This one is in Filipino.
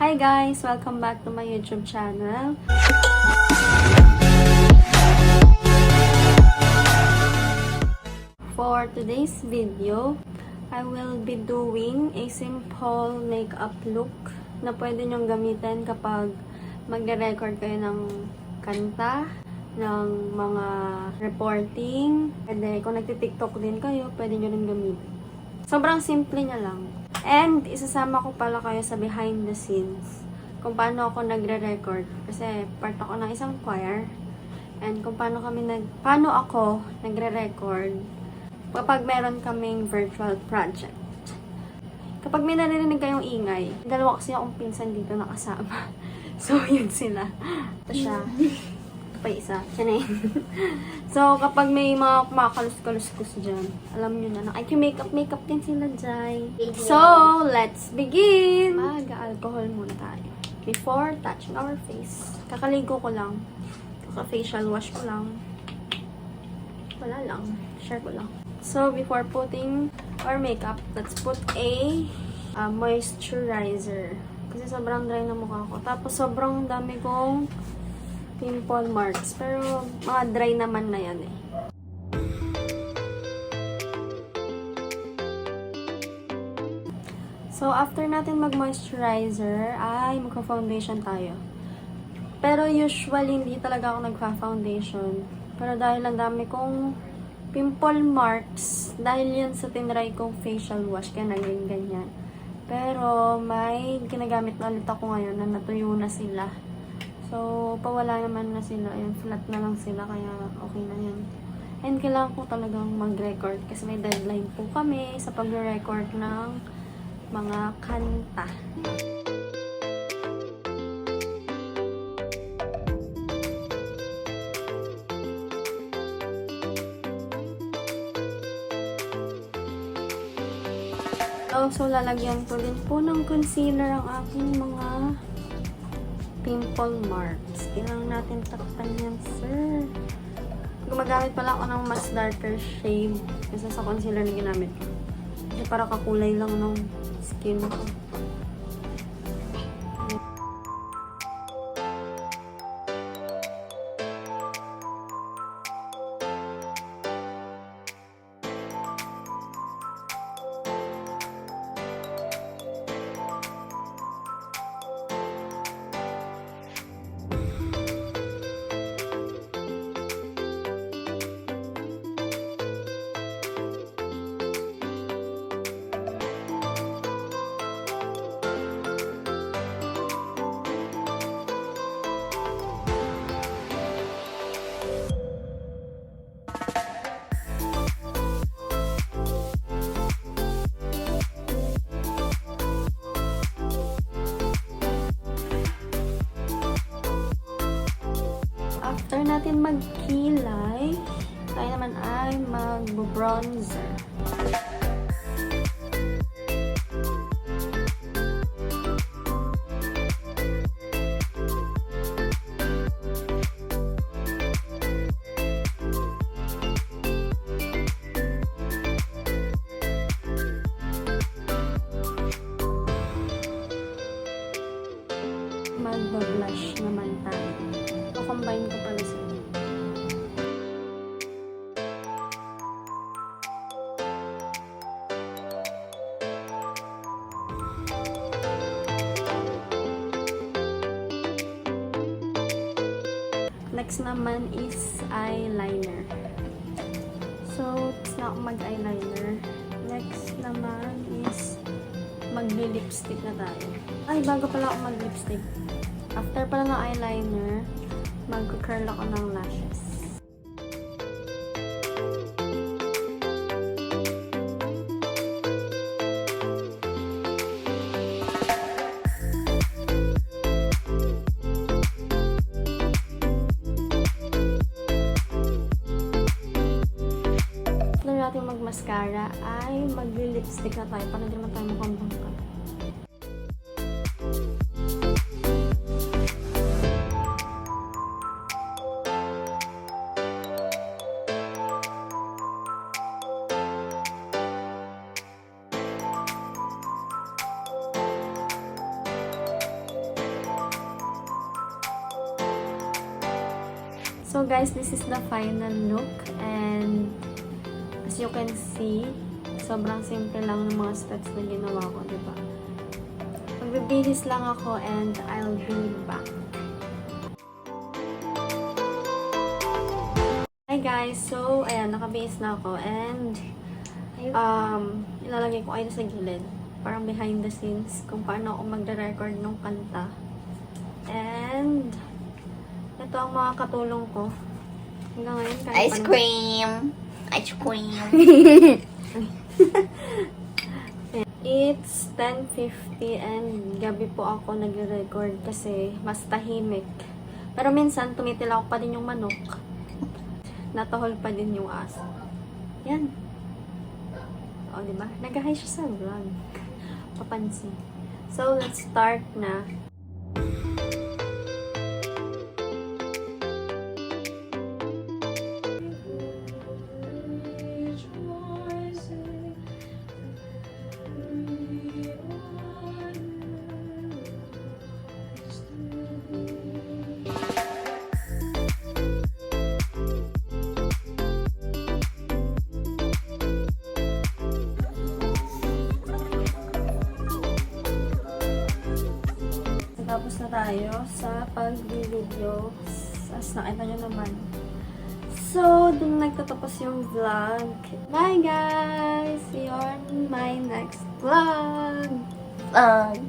Hi guys! Welcome back to my YouTube channel. For today's video, I will be doing a simple makeup look na pwede nyong gamitin kapag magre-record kayo ng kanta, ng mga reporting. Pwede, kung nagtitiktok din kayo, pwede nyo rin gamitin. Sobrang simple niya lang. And, isasama ko pala kayo sa behind the scenes. Kung paano ako nagre-record. Kasi, part ako ng isang choir. And, kung paano ako nagre-record kapag meron kaming virtual project. Kapag may naririnig kayong ingay, dalawa kasi akong pinsan dito nakasama. So, yun sila. Ito siya. Pa isa. Siya na yun. So, kapag may mga kumakalus-kalus-kus dyan, alam nyo na, ay, makeup din sila dyan. So, let's begin! Mag-alcohol muna tayo. Before touching our face. Kakaligo ko lang. Kaka-facial wash ko lang. Wala lang. Share ko lang. So, before putting our makeup, let's put a moisturizer. Kasi sobrang dry na mukha ko. Tapos, sobrang dami kong pimple marks. Pero, mga dry naman na yan eh. So, after natin mag-moisturizer, ay magka-foundation tayo. Pero, usually, hindi talaga ako nagpa-foundation. Pero, dahil ang dami kong pimple marks, dahil yan sa tinry kong facial wash, kaya naging ganyan. Pero, may ginagamit na ulit ako ngayon na natuyo na sila. So, pawala naman na sila. Ayan, flat na lang sila. Kaya, okay na yan. And, kailangan ko talagang mag-record. Kasi may deadline po kami sa pag-record ng mga kanta. So, lalagyan ko din po ng concealer ang aking mga pimple marks. Kailangan natin takpan yan, sir. Gumagamit pala ako ng mas darker shade kasi sa concealer na ginamit ko. Kasi para kakulay lang ng skin ko. After natin magkilay, tayo naman ay mag-bronzer. Mag-blush naman tayo. Combine ko pala sila. Next naman is eyeliner. So, tapos na ako mag-eyeliner. Next naman is mag-lipstick na tayo. Ay, bago pala ako mag-lipstick. After pala ng eyeliner, mag-curl ako ng lashes. After natin mag-mascara, ay mag-lipstick na tayo para hindi naman tayo mukhang bangka. So guys, this is the final look, and as you can see, sobrang simple lang ng mga steps na ginawa ko, diba? Magbibihis lang ako and I'll be back. Hi guys! So, ayan, nakabihis na ako and ilalagay ko kayo sa gilid. Parang behind the scenes kung paano ako magre-record ng kanta. And ito ang mga katulong ko. Hanggang ngayon, Ice cream! Ice cream! It's 10:50 and gabi po ako nagre-record kasi mas tahimik. Pero minsan, tumitilak pa din yung manok. Natahol pa din yung aso. Yan. O, diba? Nag-hi siya sa vlog. Papansin. So, let's start na. Tapos na tayo sa pag-video. As nakita nyo naman. So, dun nagtatapos yung vlog. Bye guys! See you on my next vlog! Bye!